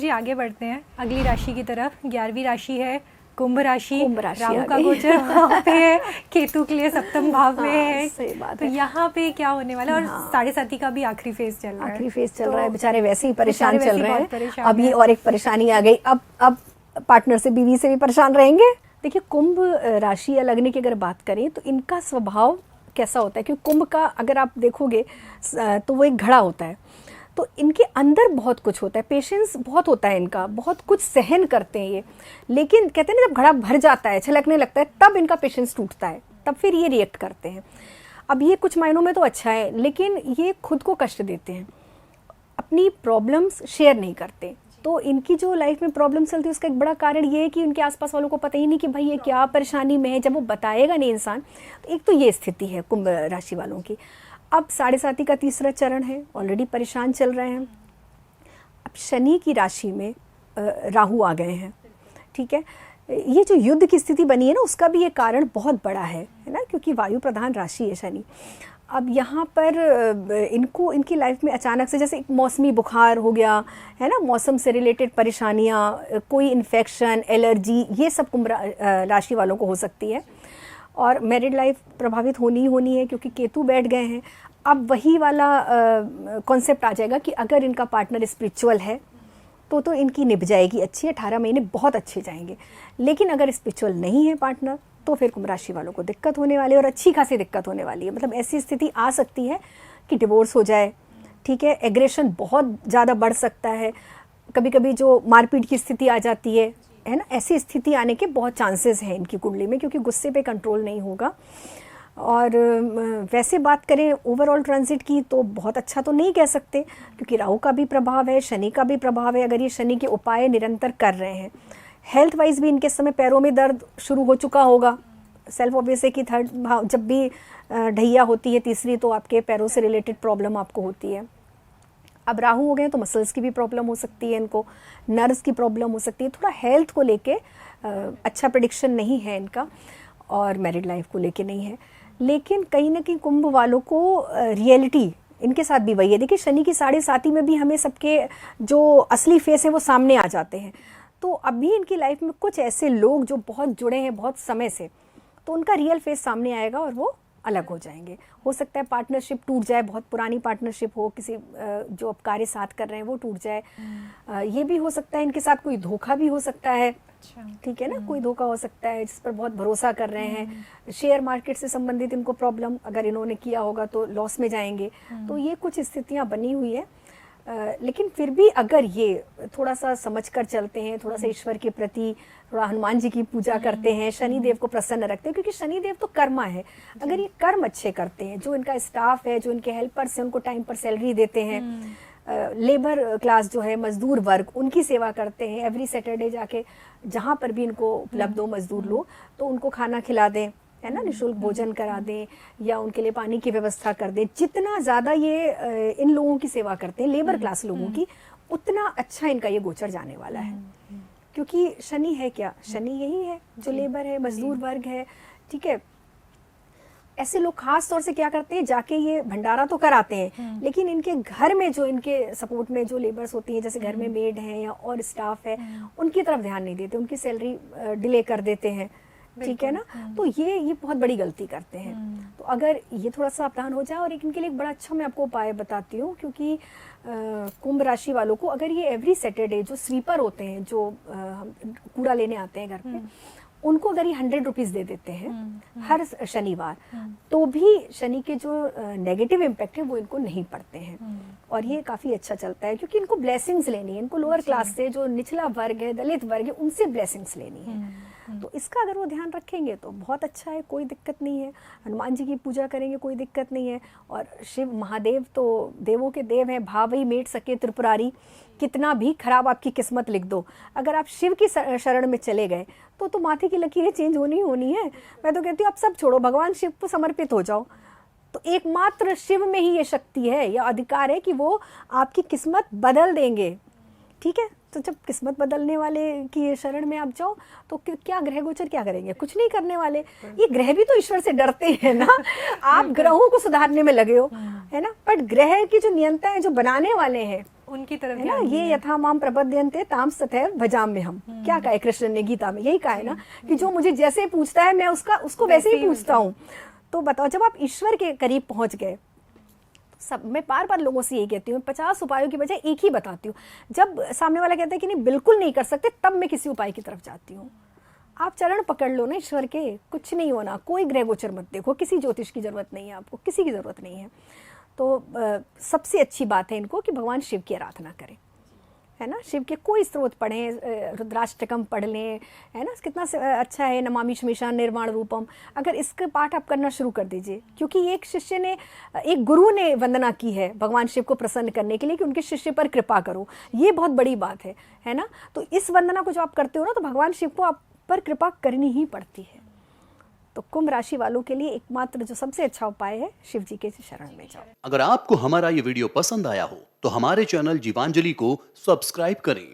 जी आगे बढ़ते हैं अगली राशि की तरफ। 11वीं राशि है कुंभ राशि। राहु का गई। गोचर वहाँ पे है, केतु के लिए सप्तम भाव में है। सही बात तो है। यहाँ पे क्या होने वाला है? और 7.5 का भी आखिरी फेज चल रहा है। आखिरी फेज चल रहा है, बेचारे वैसे ही परेशान चल रहे हैं। अब ये है। और एक परेशानी आ गई, अब पार्टनर से, बीवी से भी परेशान रहेंगे। देखिए कुंभ राशि या लग्न की अगर बात करें तो इनका स्वभाव कैसा होता है, क्योंकि कुंभ का अगर आप देखोगे तो वो एक घड़ा होता है, तो इनके अंदर बहुत कुछ होता है, पेशेंस बहुत होता है इनका, बहुत कुछ सहन करते हैं ये। लेकिन कहते हैं ना, जब घड़ा भर जाता है, छलकने लगता है, तब इनका पेशेंस टूटता है, तब फिर ये रिएक्ट करते हैं। अब ये कुछ मायनों में तो अच्छा है, लेकिन ये खुद को कष्ट देते हैं, अपनी प्रॉब्लम्स शेयर नहीं करते। तो इनकी जो लाइफ में प्रॉब्लम चलती है उसका एक बड़ा कारण ये है कि उनके आसपास वालों को पता ही नहीं कि भाई ये क्या परेशानी में है। जब वो बताएगा नहीं इंसान, तो एक तो ये स्थिति है कुंभ राशि वालों की। अब 7.5 का तीसरा चरण है, ऑलरेडी परेशान चल रहे हैं। अब शनि की राशि में राहु आ गए हैं, ठीक है। ये जो युद्ध की स्थिति बनी है ना, उसका भी ये कारण बहुत बड़ा है ना, क्योंकि वायु प्रधान राशि है शनि। अब यहाँ पर इनकी लाइफ में अचानक से जैसे एक मौसमी बुखार हो गया है ना, मौसम से रिलेटेड परेशानियाँ, कोई इन्फेक्शन, एलर्जी, ये सब कुंभ राशि वालों को हो सकती है। और मैरिड लाइफ प्रभावित होनी है, क्योंकि केतु बैठ गए हैं। अब वही वाला कॉन्सेप्ट आ जाएगा कि अगर इनका पार्टनर स्पिरिचुअल है तो इनकी निभ जाएगी अच्छी, 18 महीने बहुत अच्छे जाएंगे। लेकिन अगर स्पिरिचुअल नहीं है पार्टनर, तो फिर कुंभ राशि वालों को दिक्कत होने वाली है, और अच्छी खासी दिक्कत होने वाली है। मतलब ऐसी स्थिति आ सकती है कि डिवोर्स हो जाए, ठीक है, एग्रेशन बहुत ज़्यादा बढ़ सकता है, कभी कभी जो मारपीट की स्थिति आ जाती है ना, ऐसी स्थिति आने के बहुत चांसेस हैं इनकी कुंडली में, क्योंकि गुस्से पे कंट्रोल नहीं होगा। और वैसे बात करें ओवरऑल ट्रांजिट की, तो बहुत अच्छा तो नहीं कह सकते, क्योंकि राहु का भी प्रभाव है, शनि का भी प्रभाव है। अगर ये शनि के उपाय निरंतर कर रहे हैं, हेल्थ वाइज भी इनके समय पैरों में दर्द शुरू हो चुका होगा। सेल्फ ऑब्वियस है कि थर्ड भाव जब भी ढैया होती है, तीसरी, तो आपके पैरों से रिलेटेड प्रॉब्लम आपको होती है। अब राहु हो गए तो मसल्स की भी प्रॉब्लम हो सकती है इनको, नर्व्स की प्रॉब्लम हो सकती है। थोड़ा हेल्थ को लेके अच्छा प्रेडिक्शन नहीं है इनका, और मैरिड लाइफ को लेके नहीं है। लेकिन कहीं ना कहीं कुंभ वालों को रियलिटी इनके साथ भी वही है। देखिए शनि की 7.5 में भी हमें सबके जो असली फेस है वो सामने आ जाते हैं। तो अभी इनकी लाइफ में कुछ ऐसे लोग जो बहुत जुड़े हैं बहुत समय से, तो उनका रियल फेस सामने आएगा और वो अलग हो जाएंगे। हो सकता है पार्टनरशिप टूट जाए, बहुत पुरानी पार्टनरशिप हो, किसी जो अब कार्य साथ कर रहे हैं वो टूट जाए। ये भी हो सकता है इनके साथ कोई धोखा भी हो सकता है, ठीक है ना, कोई धोखा हो सकता है जिस पर बहुत भरोसा कर रहे हैं। शेयर मार्केट से संबंधित इनको प्रॉब्लम अगर इन्होंने किया होगा तो लॉस में जाएंगे। तो ये कुछ स्थितियां बनी हुई है। लेकिन फिर भी अगर ये थोड़ा सा समझ कर चलते हैं, थोड़ा सा ईश्वर के प्रति, थोड़ा हनुमान जी की पूजा करते हैं, शनि देव को प्रसन्न रखते हैं, क्योंकि शनि देव तो कर्मा है। अगर ये कर्म अच्छे करते हैं, जो इनका स्टाफ है, जो इनके हेल्पर्स हैं, उनको टाइम पर सैलरी देते हैं, लेबर क्लास जो है, मजदूर वर्ग, उनकी सेवा करते हैं, एवरी सैटरडे जाके जहाँ पर भी इनको उपलब्ध हो मजदूर लोग, तो उनको खाना खिला दें, है ना, निःशुल्क भोजन करा दें, या उनके लिए पानी की व्यवस्था कर दें। जितना ज़्यादा ये इन लोगों की सेवा करते हैं, लेबर क्लास लोगों की, उतना अच्छा इनका ये गोचर जाने वाला है। क्योंकि शनि है क्या, शनि यही है जो लेबर है, मजदूर वर्ग है, ठीक है। ऐसे लोग खास तौर से क्या करते हैं, जाके ये भंडारा तो कराते हैं, लेकिन इनके घर में जो इनके सपोर्ट में जो लेबर्स होती हैं, जैसे घर में मेड हैं या और स्टाफ है, उनकी तरफ ध्यान नहीं देते, उनकी सैलरी डिले कर देते हैं, ठीक है ना। तो ये बहुत बड़ी गलती करते हैं। तो अगर ये थोड़ा सावधान हो जाए, और एक इनके लिए एक बड़ा अच्छा मैं आपको उपाय बताती हूँ, क्योंकि कुंभ राशि वालों को अगर ये एवरी सैटरडे जो स्वीपर होते हैं, जो कूड़ा लेने आते हैं घर पे, उनको अगर ये 100 रुपीज़ दे देते हैं हर शनिवार, तो भी शनि के जो नेगेटिव इम्पैक्ट है वो इनको नहीं पड़ते हैं। और ये काफ़ी अच्छा चलता है, क्योंकि इनको ब्लेसिंग्स लेनी है, इनको लोअर क्लास से, जो निचला वर्ग है, दलित वर्ग है, उनसे ब्लेसिंग्स लेनी है। तो इसका अगर वो ध्यान रखेंगे तो बहुत अच्छा है, कोई दिक्कत नहीं है। हनुमान जी की पूजा करेंगे, कोई दिक्कत नहीं है। और शिव महादेव तो देवों के देव हैं, भावई मेट सके त्रिपुरारी। कितना भी खराब आपकी किस्मत लिख दो, अगर आप शिव की शरण में चले गए तो माथे की लकीरें चेंज होनी होनी है। मैं तो कहती हूँ आप सब छोड़ो, भगवान शिव को समर्पित हो जाओ। तो एकमात्र शिव में ही ये शक्ति है या अधिकार है कि वो आपकी किस्मत बदल देंगे, ठीक है। तो जब किस्मत बदलने वाले की शरण में आप जाओ, तो क्या ग्रह गोचर क्या करेंगे, कुछ नहीं करने वाले। ये ग्रह भी तो ईश्वर से डरते हैं ना। आप ग्रहों को सुधारने में लगे हो, है ना, बट ग्रह की जो नियंता है, जो बनाने वाले हैं उनकी तरफ है ना, ध्यान ये दें। यथा माम प्रपद्यन्ते ताम तथैव भजाम्य हम। क्या कहा है कृष्ण ने गीता में? यही कहा है ना कि जो मुझे जैसे पूछता है मैं उसको वैसे ही पूछता हूँ। तो बताओ, जब आप ईश्वर के करीब पहुंच गए, सब मैं बार बार लोगों से यही कहती हूँ, 50 उपायों की बजाय एक ही बताती हूँ। जब सामने वाला कहता है कि नहीं बिल्कुल नहीं कर सकते, तब मैं किसी उपाय की तरफ जाती हूँ। आप चरण पकड़ लो ना ईश्वर के, कुछ नहीं होना। कोई ग्रह गोचर मत देखो, किसी ज्योतिष की जरूरत नहीं है आपको, किसी की जरूरत नहीं है। तो सबसे अच्छी बात है इनको कि भगवान शिव की आराधना करें, है ना। शिव के कोई स्रोत पढ़ें, रुद्राष्टकम पढ़ लें, है ना, कितना अच्छा है। नमामि शमीशान निर्वाण रूपम, अगर इसके पाठ आप करना शुरू कर दीजिए। क्योंकि एक शिष्य ने, एक गुरु ने वंदना की है भगवान शिव को प्रसन्न करने के लिए कि उनके शिष्य पर कृपा करो। ये बहुत बड़ी बात है ना। तो इस वंदना को जो आप करते हो ना, तो भगवान शिव को आप पर कृपा करनी ही पड़ती है। तो कुंभ राशि वालों के लिए एकमात्र जो सबसे अच्छा उपाय है, शिव जी के शरण में जाओ। अगर आपको हमारा ये वीडियो पसंद आया हो तो हमारे चैनल जीवांजलि को सब्सक्राइब करें